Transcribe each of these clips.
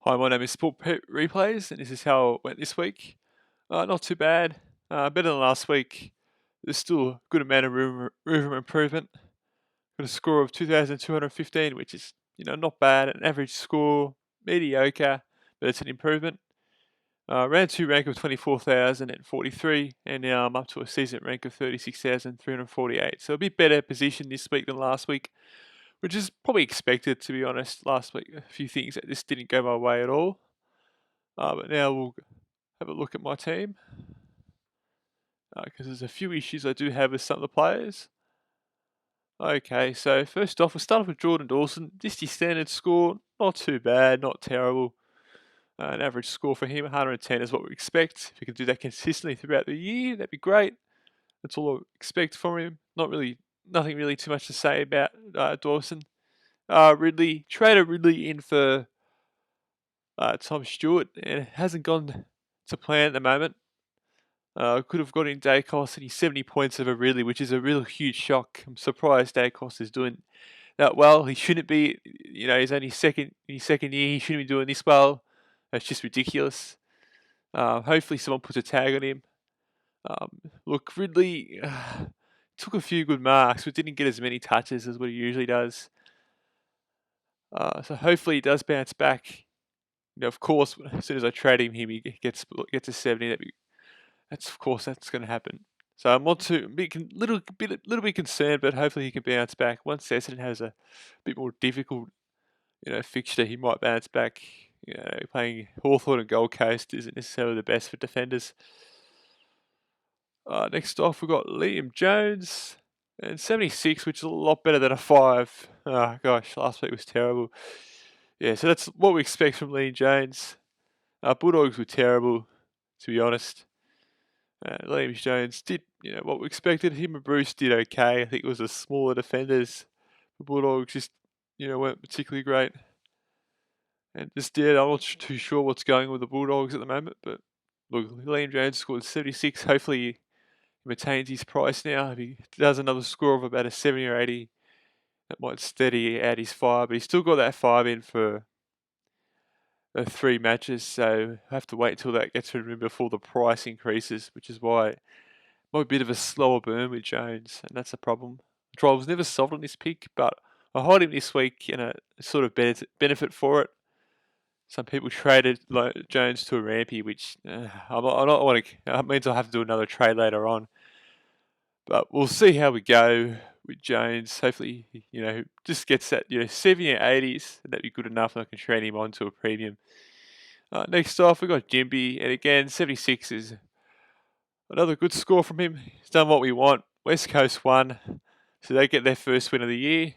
Hi, my name is SportsReplays, and this is how it went this week. Not too bad. Better than last week. There's still a good amount of room for improvement. Got a score of 2,215, which is not bad. An average score, mediocre, but it's an improvement. Round 2 rank of 24,043, and now I'm up to a season rank of 36,348. So a bit better position this week than last week, which is probably expected, to be honest. Last week, a few things that just didn't go my way at all. But now we'll have a look at my team, because there's a few issues I do have with some of the players. Okay, so first off, we'll start off with Jordan Dawson. Just his standard score, not too bad, not terrible. An average score for him, 110 is what we expect. If he can do that consistently throughout the year, that'd be great. That's all I expect from him. Nothing really too much to say about Dawson. Ridley, traded Ridley in for Tom Stewart, and it hasn't gone to plan at the moment. Could have got in Dacos and he's 70 points over Ridley, which is a real huge shock. I'm surprised Dacos is doing that well. He shouldn't be, he's only second year. He shouldn't be doing this well. That's just ridiculous. Hopefully someone puts a tag on him. Look, Ridley took a few good marks, but didn't get as many touches as what he usually does. So hopefully he does bounce back. Of course, as soon as I trade him, he gets to 70. That's going to happen. So I'm little bit concerned, but hopefully he can bounce back. Once Essendon has a bit more difficult, fixture, he might bounce back. Playing Hawthorn and Gold Coast isn't necessarily the best for defenders. Next off, we've got Liam Jones and 76, which is a lot better than a 5. Oh gosh, last week was terrible. Yeah, so that's what we expect from Liam Jones. Bulldogs were terrible, to be honest. Liam Jones did, what we expected. Him and Bruce did okay. I think it was the smaller defenders. The Bulldogs just, weren't particularly great. And just I'm not too sure what's going on with the Bulldogs at the moment. But look, Liam Jones scored 76. Hopefully he maintains his price now. If he does another score of about a 70 or 80, that might steady out his 5. But he's still got that 5 in for 3 matches, so I have to wait until that gets removed before the price increases, which is why it might be a bit of a slower burn with Jones, and that's a problem. I was never sold on this pick, but I hold him this week in a sort of benefit for it. Some people traded Jones to a rampy, which that means I'll have to do another trade later on. But we'll see how we go with Jones. Hopefully, just gets that 70 or 80s, and that'd be good enough, and I can trade him on to a premium. Next off, we've got Jimby, and again, 76 is another good score from him. He's done what we want. West Coast won, so they get their first win of the year.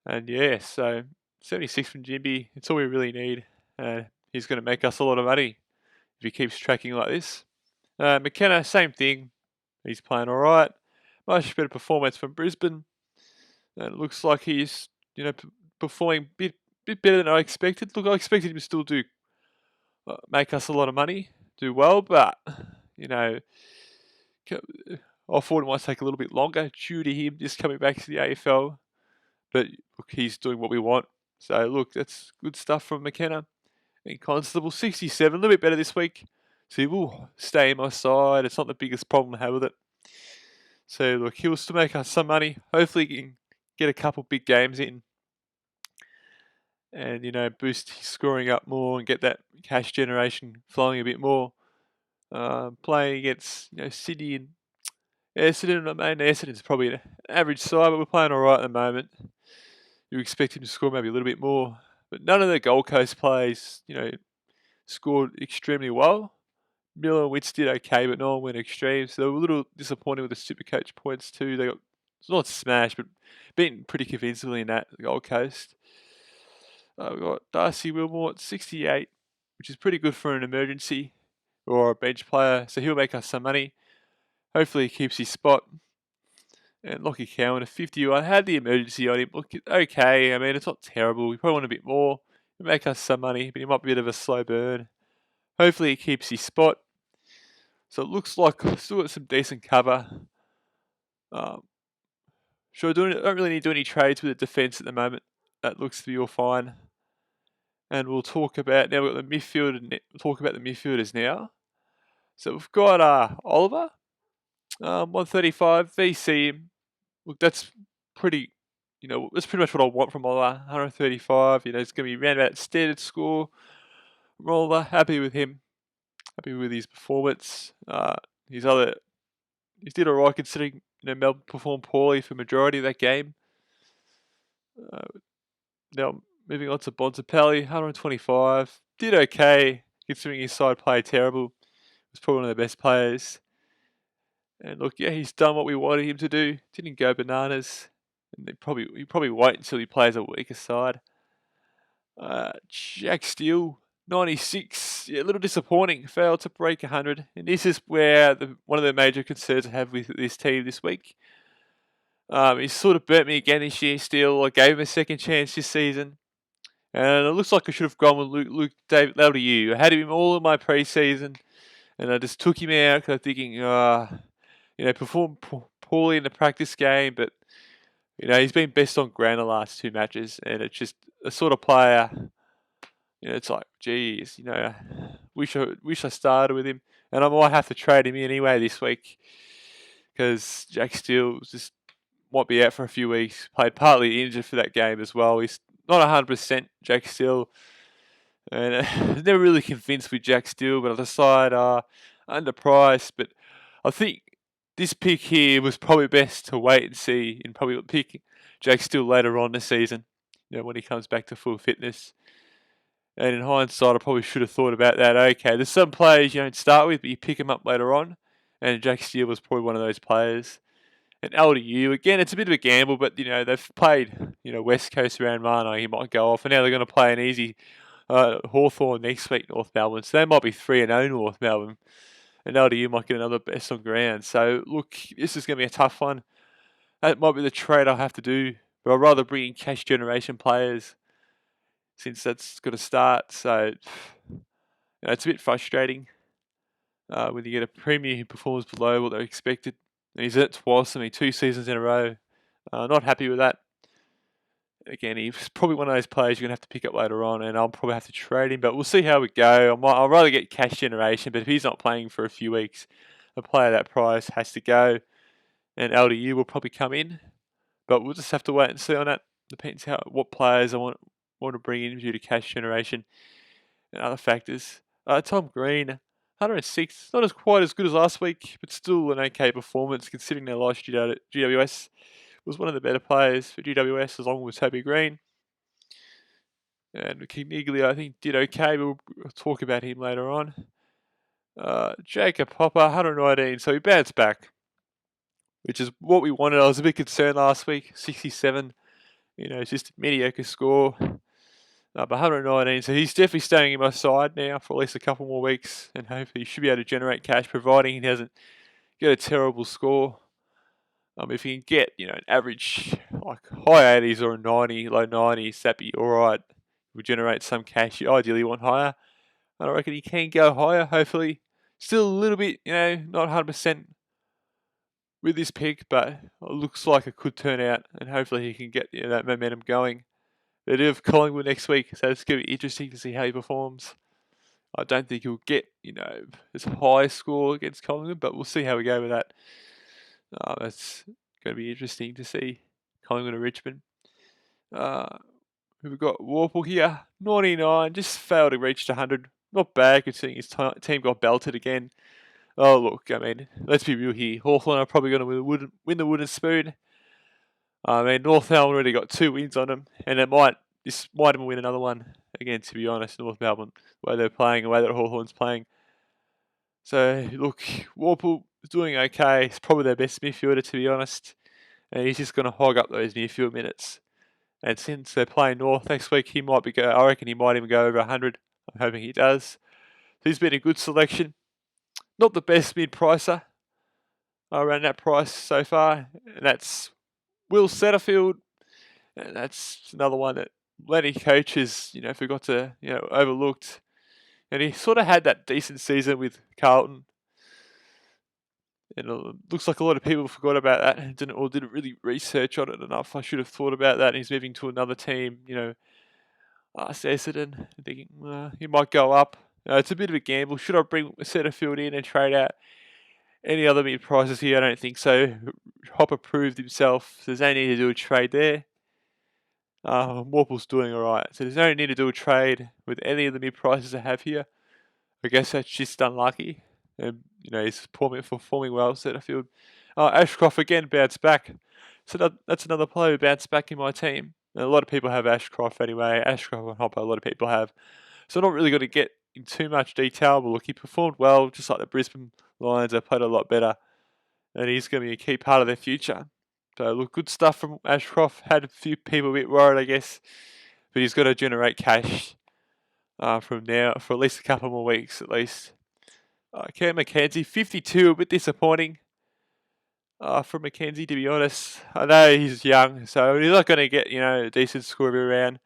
And yeah, so 76 from Jimby, it's all we really need. He's going to make us a lot of money if he keeps tracking like this. McKenna, same thing. He's playing all right. Much better performance from Brisbane. And it looks like he's, performing a bit better than I expected. Look, I expected him to still make us a lot of money, do well, but, I thought it might take a little bit longer due to him just coming back to the AFL. But look, he's doing what we want. So look, that's good stuff from McKenna. And Constable, 67, a little bit better this week. So he will stay in my side. It's not the biggest problem I have with it. So look, he'll still make us some money. Hopefully he can get a couple big games in. And, boost his scoring up more and get that cash generation flowing a bit more. Playing against, Sydney and Essendon. I mean, Essendon's probably an average side, but we're playing all right at the moment. You expect him to score maybe a little bit more. But none of the Gold Coast players, scored extremely well. Miller and Witts did okay, but no one went extreme. So they were a little disappointed with the Supercoach points too. They got, it's not smashed, but beaten pretty convincingly in that, the Gold Coast. We've got Darcy Wilmore at 68, which is pretty good for an emergency or a bench player. So he'll make us some money. Hopefully he keeps his spot. And Lockie Cowan, a 50. I had the emergency on him. Look, okay. I mean, it's not terrible. We probably want a bit more. He'll make us some money, but he might be a bit of a slow burn. Hopefully he keeps his spot. So it looks like I've still got some decent cover. Sure, I don't really need to do any trades with the defence at the moment. That looks to be all fine. And we'll talk about, now we've got the midfield, we'll talk about the midfielders now. So we've got Oliver, 135, VC. Look, that's pretty, that's pretty much what I want from Oliver, 135. It's going to be around about standard score. I'm Oliver, happy with him, happy with his performance. He's did alright considering, Melbourne performed poorly for majority of that game. Now, moving on to Bontempelli, 125. Did okay, considering his side played terrible. Was probably one of the best players. And look, yeah, he's done what we wanted him to do. Didn't go bananas. And he probably wait until he plays a weaker side. Jack Steele, 96. Yeah, a little disappointing. Failed to break 100. And this is where one of the major concerns I have with this team this week. He's sort of burnt me again this year, Steele. I gave him a second chance this season. And it looks like I should have gone with Luke David Lau-to-you. I had him all in my preseason. And I just took him out because I'm thinking, performed poorly in the practice game. But, he's been best on ground the last 2 matches. And it's just a sort of player, it's like, geez, wish I started with him. And I might have to trade him anyway this week. Because Jack Steele just might be out for a few weeks. Played partly injured for that game as well. He's not 100% Jack Steele. And I'm never really convinced with Jack Steele, but I decide underpriced. But I think this pick here was probably best to wait and see and probably pick Jack Steele later on this season, when he comes back to full fitness. And in hindsight, I probably should have thought about that. Okay, there's some players you don't start with, but you pick them up later on. And Jack Steele was probably one of those players. And LDU, again, it's a bit of a gamble, but, they've played, West Coast around Marno, he might go off. And now they're going to play an easy Hawthorn next week, North Melbourne. So they might be 3-0 North Melbourne. And LDU might get another best on ground. So, look, this is going to be a tough one. That might be the trade I'll have to do. But I'd rather bring in cash generation players since that's got to start. So, it's a bit frustrating when you get a premier who performs below what they're expected. And he's done it twice, 2 seasons in a row. Not happy with that. Again, he's probably one of those players you're going to have to pick up later on, and I'll probably have to trade him, but we'll see how we go. I'll rather get cash generation, but if he's not playing for a few weeks, a player that price has to go, and LDU will probably come in, but we'll just have to wait and see on that. Depends what players I want to bring in due to cash generation and other factors. Tom Green, 106, not quite as good as last week, but still an okay performance considering they lost GWS. Was one of the better players for GWS along with Toby Green. And Kiniglia, I think, did okay, but we'll talk about him later on. Jacob Popper, 119, so he bounced back, which is what we wanted. I was a bit concerned last week, 67. It's just a mediocre score. But 119, so he's definitely staying in my side now for at least a couple more weeks, and hopefully he should be able to generate cash, providing he doesn't get a terrible score. If he can get, an average, like high 80s or a 90, low 90s, that'd be alright. We'll generate some cash. You ideally want higher. I reckon he can go higher, hopefully. Still a little bit, not 100% with this pick, but it looks like it could turn out, and hopefully he can get that momentum going. They do have Collingwood next week, so it's going to be interesting to see how he performs. I don't think he'll get, as high a score against Collingwood, but we'll see how we go with that. That's going to be interesting to see. Collingwood and Richmond. We've got Warple here, 99, just failed to reach 100. Not bad considering his team got belted again. Oh, look, let's be real here. Hawthorn are probably going to win the wooden spoon. North Melbourne already got 2 wins on them, and this might even win another one. Again, to be honest, North Melbourne, the way they're playing, the way that Hawthorn's playing. So, look, Warple is doing okay. He's probably their best midfielder, to be honest. And he's just going to hog up those midfield minutes. And since they're playing North next week, I reckon he might even go over 100. I'm hoping he does. So he's been a good selection. Not the best mid-pricer around that price so far. And that's Will Setterfield. And that's another one that many coaches, forgot to, overlooked. And he sort of had that decent season with Carlton. And it looks like a lot of people forgot about that and didn't really research on it enough. I should have thought about that. And he's moving to another team, Essendon, thinking he might go up. It's a bit of a gamble. Should I bring Setterfield in and trade out any other mid prices here? I don't think so. Hopper proved himself. So there's no need to do a trade there. Warple's doing alright. So there's no need to do a trade with any of the mid prices I have here. I guess that's just unlucky. And, he's performing well, Setterfield. Ashcroft again bounced back. So that's another player who bounced back in my team. And a lot of people have Ashcroft anyway. Ashcroft and Hopper, a lot of people have. So I'm not really going to get in too much detail, but look, he performed well, just like the Brisbane Lions. They played a lot better. And he's going to be a key part of their future. So look, good stuff from Ashcroft. Had a few people a bit worried, I guess. But he's got to generate cash from now for at least a couple more weeks, at least. Cam McKenzie, 52, a bit disappointing from McKenzie, to be honest. I know he's young, so he's not going to get, a decent score every round.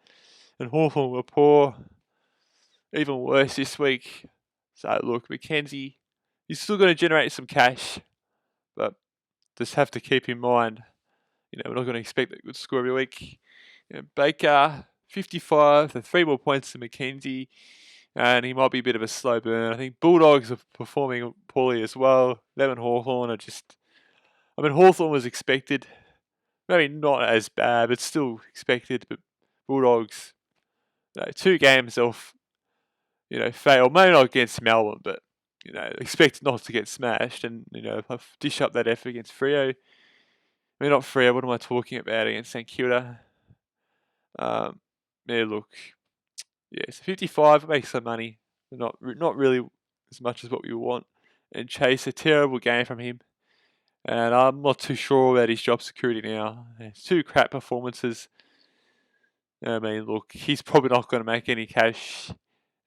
And Hawthorn were poor, even worse this week. So look, McKenzie, he's still going to generate some cash, but just have to keep in mind, we're not going to expect a good score every week. Baker, 55, so 3 more points than McKenzie. And he might be a bit of a slow burn. I think Bulldogs are performing poorly as well. Them and Hawthorn are just... Hawthorn was expected. Maybe not as bad, but still expected. But Bulldogs, 2 games off, fail. Maybe not against Melbourne, but, expect not to get smashed. And, dish up that effort against Freo. Not Freo, what am I talking about against St Kilda? Look... Yeah, so 55 makes some money. Not really as much as what we want. And Chase, a terrible game from him. And I'm not too sure about his job security now. It's 2 crap performances. Look, he's probably not going to make any cash.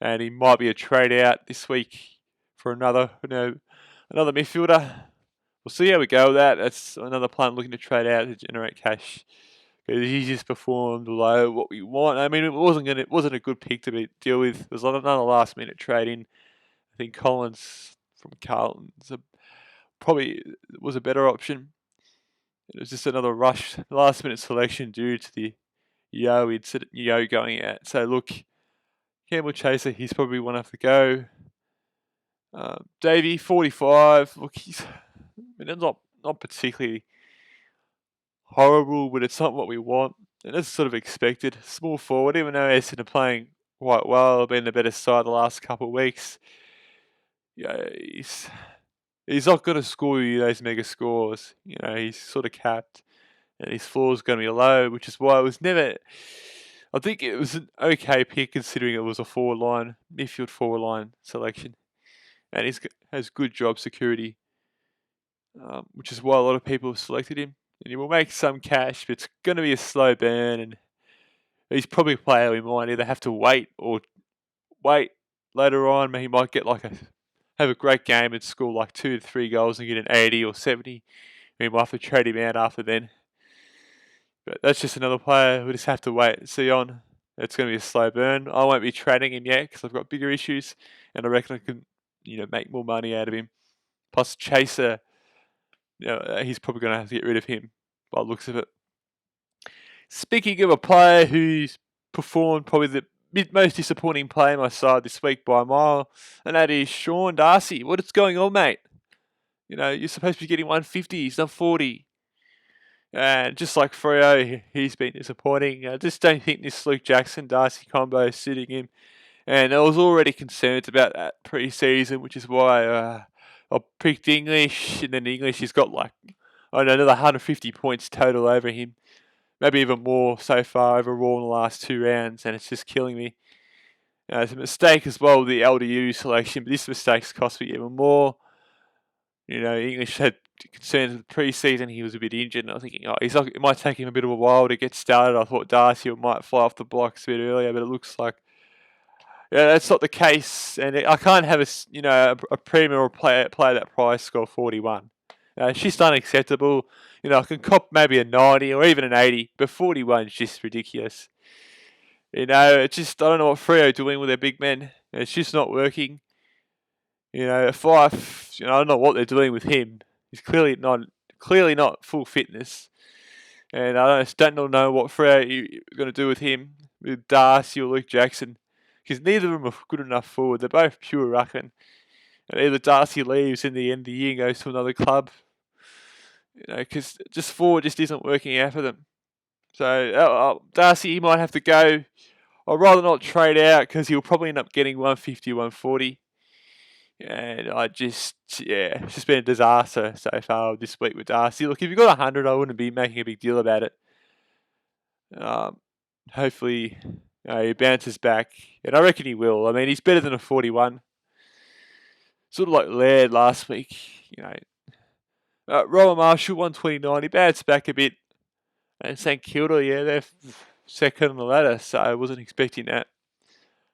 And he might be a trade out this week for another midfielder. We'll see how we go with that. That's another player looking to trade out to generate cash. He just performed below what we want. It wasn't a good pick to deal with. It was another last minute trade in. I think Collins from Carlton probably was a better option. It was just another rush last minute selection due to the Yo going out. So look, Campbell Chaser, he's probably one off the go. Davey, 45. Look, he's not particularly horrible, but it's not what we want. And that's sort of expected. Small forward, even though Essendon are playing quite well, been the better side the last couple of weeks. He's not going to score you those mega scores. He's sort of capped. And his floor is going to be low, which is why it was never... I think it was an okay pick considering it was a midfield forward line selection. And he has good job security, which is why a lot of people have selected him. And he will make some cash, but it's going to be a slow burn. And he's probably a player we might either have to wait later on. He might get have a great game and score 2 to 3 goals and get an 80 or 70. We might have to trade him out after then. But that's just another player we just have to wait and see on. It's going to be a slow burn. I won't be trading him yet because I've got bigger issues, and I reckon I can, make more money out of him. Plus Chaser, he's probably going to have to get rid of him by the looks of it. Speaking of a player who's performed probably the most disappointing player in my side this week by a mile, and that is Sean Darcy. What is going on, mate? You're supposed to be getting 150, he's done 40. And just like Freo, he's been disappointing. I just don't think this Luke Jackson-Darcy combo is suiting him. And I was already concerned about that pre-season, which is why I picked English. And then English, he's got another 150 points total over him. Maybe even more so far overall in the last 2 rounds. And it's just killing me. It's a mistake as well with the LDU selection. But this mistake's cost me even more. English had concerns with the pre-season. He was a bit injured, and I was thinking, it might take him a bit of a while to get started. I thought Darcy might fly off the blocks a bit earlier, but it looks like that's not the case. And I can't have a premier or player that price score 41. She's unacceptable. I can cop maybe a 90 or even an 80, but 41 is just ridiculous. It's just I don't know what Freo are doing with their big men. It's just not working. Fife, I don't know what they're doing with him. He's clearly not full fitness. And I don't know what Freo are going to do with him. with Darcy or Luke Jackson, because neither of them are good enough forward. They're both pure ruckman. And either Darcy leaves in the end of the year and goes to another club, because just forward just isn't working out for them. So Darcy, he might have to go. I'd rather not trade out because he'll probably end up getting 150, 140. And it's just been a disaster so far this week with Darcy. Look, if you got 100, I wouldn't be making a big deal about it. Hopefully, he bounces back, and I reckon he will. I mean, he's better than a 41. Sort of like Laird last week, Rowan Marshall, 129. He bounced back a bit. And St Kilda, they're second on the ladder, so I wasn't expecting that.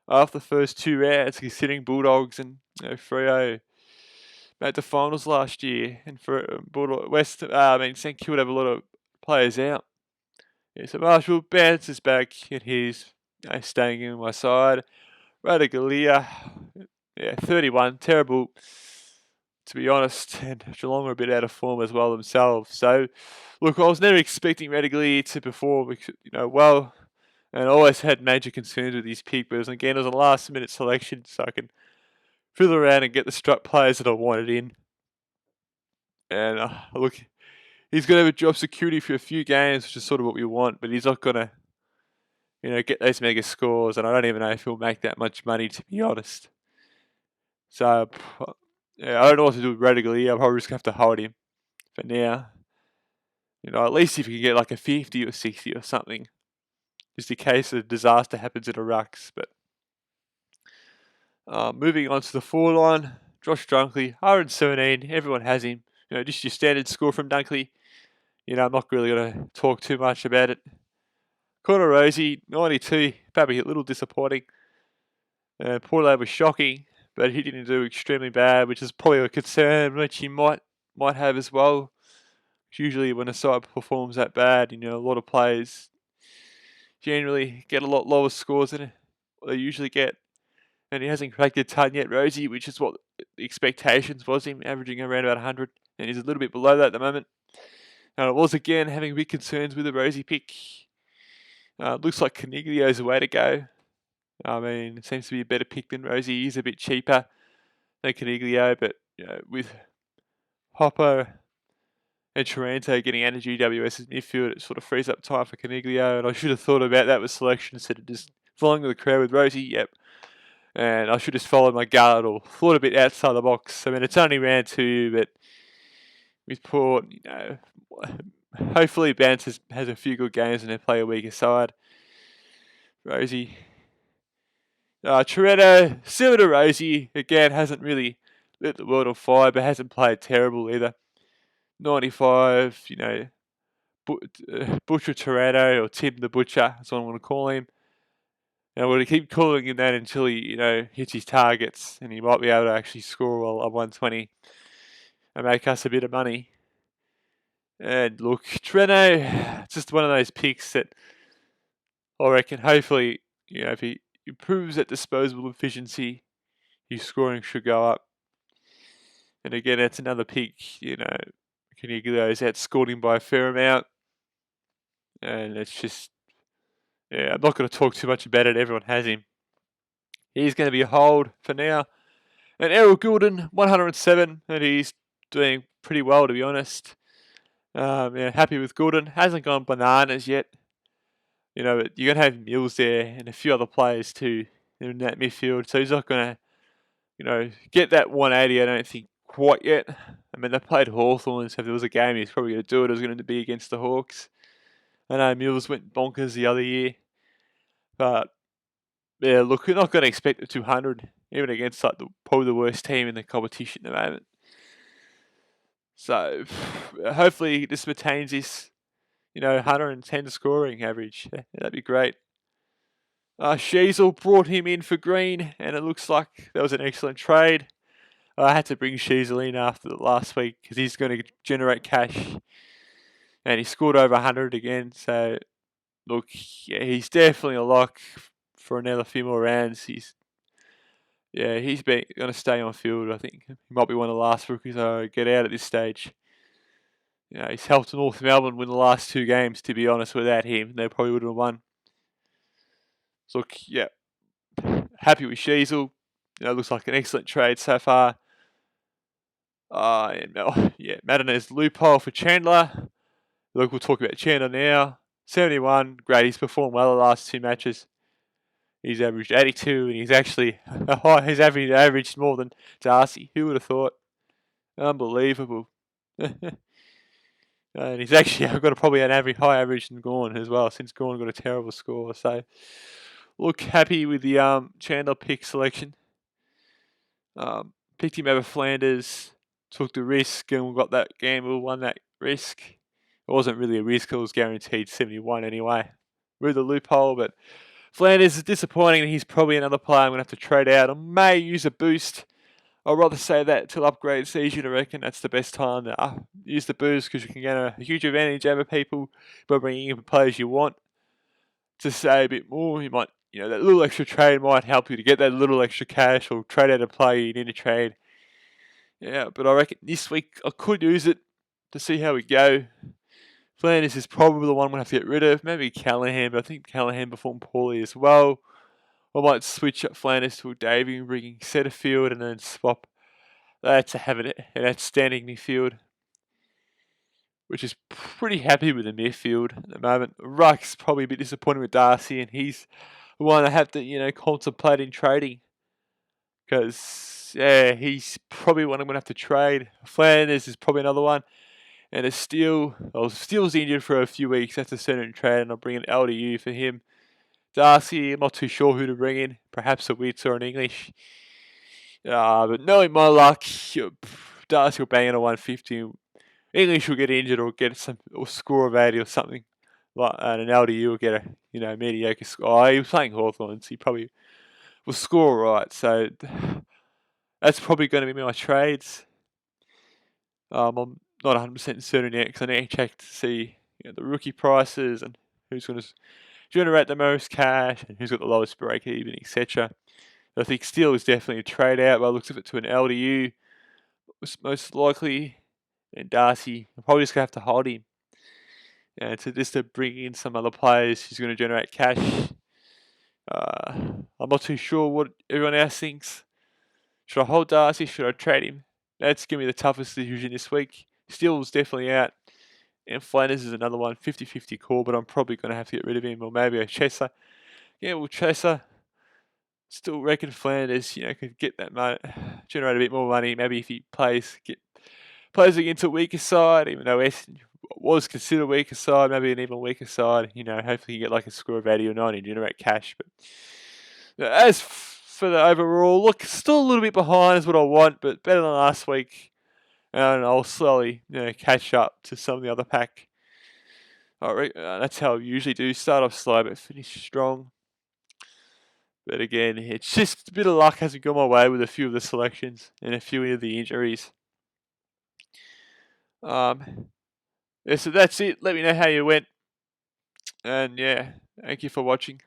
After the first 2 rounds, considering Bulldogs and Freo made the finals last year, and for St Kilda have a lot of players out. So Marshall bounces back, and he's staying in my side. Radaglia, 31, terrible, to be honest, and Geelong are a bit out of form as well themselves. So, look, I was never expecting Radaglia to perform, well, and I always had major concerns with his pick, but again, it was a last-minute selection, so I can fiddle around and get the strut players that I wanted in. And look, he's going to have a job security for a few games, which is sort of what we want, but he's not going to, get those mega scores, and I don't even know if he'll make that much money, to be honest. So, I don't know what to do with Radaglia. I'll probably just have to hold him for now. At least if you can get like a 50 or 60 or something, just in case a disaster happens in a rucks. But moving on to the forward line, Josh Dunkley, 117. Everyone has him. Just your standard score from Dunkley. I'm not really going to talk too much about it. Connor Rosie, 92. Probably a little disappointing. Portland was shocking, but he didn't do extremely bad, which is probably a concern which he might have as well. Usually when a side performs that bad, a lot of players generally get a lot lower scores than they usually get. And he hasn't cracked a ton yet, Rosie, which is what the expectations was him, averaging around about 100. And he's a little bit below that at the moment. And I was, again, having big concerns with the Rosie pick. Looks like Caniglio's the way to go. I mean, it seems to be a better pick than Rosie. He's a bit cheaper than Caniglio, but with Hopper and Taranto getting out of GWS's midfield, it sort of frees up time for Caniglio, and I should have thought about that with selection instead of just following the crowd with Rosie. Yep. And I should have followed my gut or thought a bit outside the box. I mean, it's only round 2, but with Port, hopefully Bounce has a few good games and they play a weaker side. Rosie. Toretto, similar to Rosie, again, hasn't really lit the world on fire, but hasn't played terrible either. 95, Butcher Toretto, or Tim the Butcher, that's what I'm going to call him. And we're going to keep calling him that until he, hits his targets, and he might be able to actually score a 120 and make us a bit of money. And look, Treno, just one of those picks that I reckon hopefully, if he improves at disposable efficiency, his scoring should go up. And again, that's another pick, Caniglio's outscored him by a fair amount. And it's just, I'm not going to talk too much about it. Everyone has him. He's going to be a hold for now. And Errol Goulden, 107, and he's doing pretty well, to be honest. Happy with Goulden. Hasn't gone bananas yet. But you're going to have Mills there and a few other players too in that midfield. So he's not going to, get that 180, I don't think, quite yet. I mean, they played Hawthorn, so if there was a game he's probably going to do it, it was going to be against the Hawks. I know Mills went bonkers the other year. But, yeah, look, we're not going to expect the 200, even against probably the worst team in the competition at the moment. So, hopefully he just maintains this, 110 scoring average. That'd be great. Sheasel brought him in for Green, and it looks like that was an excellent trade. I had to bring Sheasel in after the last week because he's going to generate cash. And he scored over 100 again. So, look, he's definitely a lock for another few more rounds. He's going to stay on field, I think. He might be one of the last rookies to get out at this stage. He's helped North Melbourne win the last 2 games, to be honest. Without him, they probably would have won. So look, yeah, happy with Sheasel. Looks like an excellent trade so far. And yeah, Madine's loophole for Chandler. Look, we'll talk about Chandler now. 71, great. He's performed well the last 2 matches. He's averaged 82, and he's actually he's averaged more than Darcy. Who would have thought? Unbelievable. And he's actually got probably an high average than Gawn as well, since Gawn got a terrible score. So, look, happy with the Chandler pick selection. Picked him over Flanders, took the risk, and we got that gamble, won that risk. It wasn't really a risk, it was guaranteed 71 anyway. With the loophole, but Flanders is disappointing. He's probably another player I'm going to have to trade out. I may use a boost. I'd rather say that till upgrade season. I reckon that's the best time to use the boost, because you can get a huge advantage over people by bringing in players you want. To say a bit more, you might, that little extra trade might help you to get that little extra cash, or trade out a player you need to trade. Yeah, but I reckon this week I could use it to see how we go. Flanders is probably the one I'm going to have to get rid of. Maybe Callahan, but I think Callahan performed poorly as well. I might switch up Flanders to Davey and bring Setterfield, and then swap that to have an outstanding midfield, which is pretty happy with the midfield at the moment. Ruck's probably a bit disappointed with Darcy, and he's the one I have to, contemplate in trading. Because, yeah, he's probably one I'm going to have to trade. Flanders is probably another one. And Steele's injured for a few weeks. That's a certain trade, and I'll bring an LDU for him. Darcy, I'm not too sure who to bring in. Perhaps a Wits or an English. But knowing my luck, Darcy will bang in a 150. English will get injured or score of 80 or something. And an LDU will get a mediocre score. He was playing Hawthorn, so he probably will score right. So that's probably going to be my trades. I'm not 100% certain yet, because I need to check to see the rookie prices and who's going to generate the most cash and who's got the lowest break even, etc. I think Steele is definitely a trade out by the looks of it to an LDU, most likely. And Darcy, I'm probably just going to have to hold him. And to bring in some other players who's going to generate cash. I'm not too sure what everyone else thinks. Should I hold Darcy? Should I trade him? That's going to be the toughest decision this week. Steele's definitely out. And Flanders is another one, 50-50 call, but I'm probably going to have to get rid of him. Or maybe a Chesser. Yeah, well, Chesser. Still reckon Flanders, could get that money, generate a bit more money. Maybe if he plays against a weaker side, even though Essendon was considered a weaker side, maybe an even weaker side. Hopefully you get like a score of 80 or 90 and generate cash. But as for the overall, look, still a little bit behind is what I want, but better than last week. And I'll slowly, catch up to some of the other pack. That's how I usually do. Start off slow, but finish strong. But again, it's just a bit of luck hasn't gone my way with a few of the selections and a few of the injuries. Yeah, so that's it. Let me know how you went. And yeah, thank you for watching.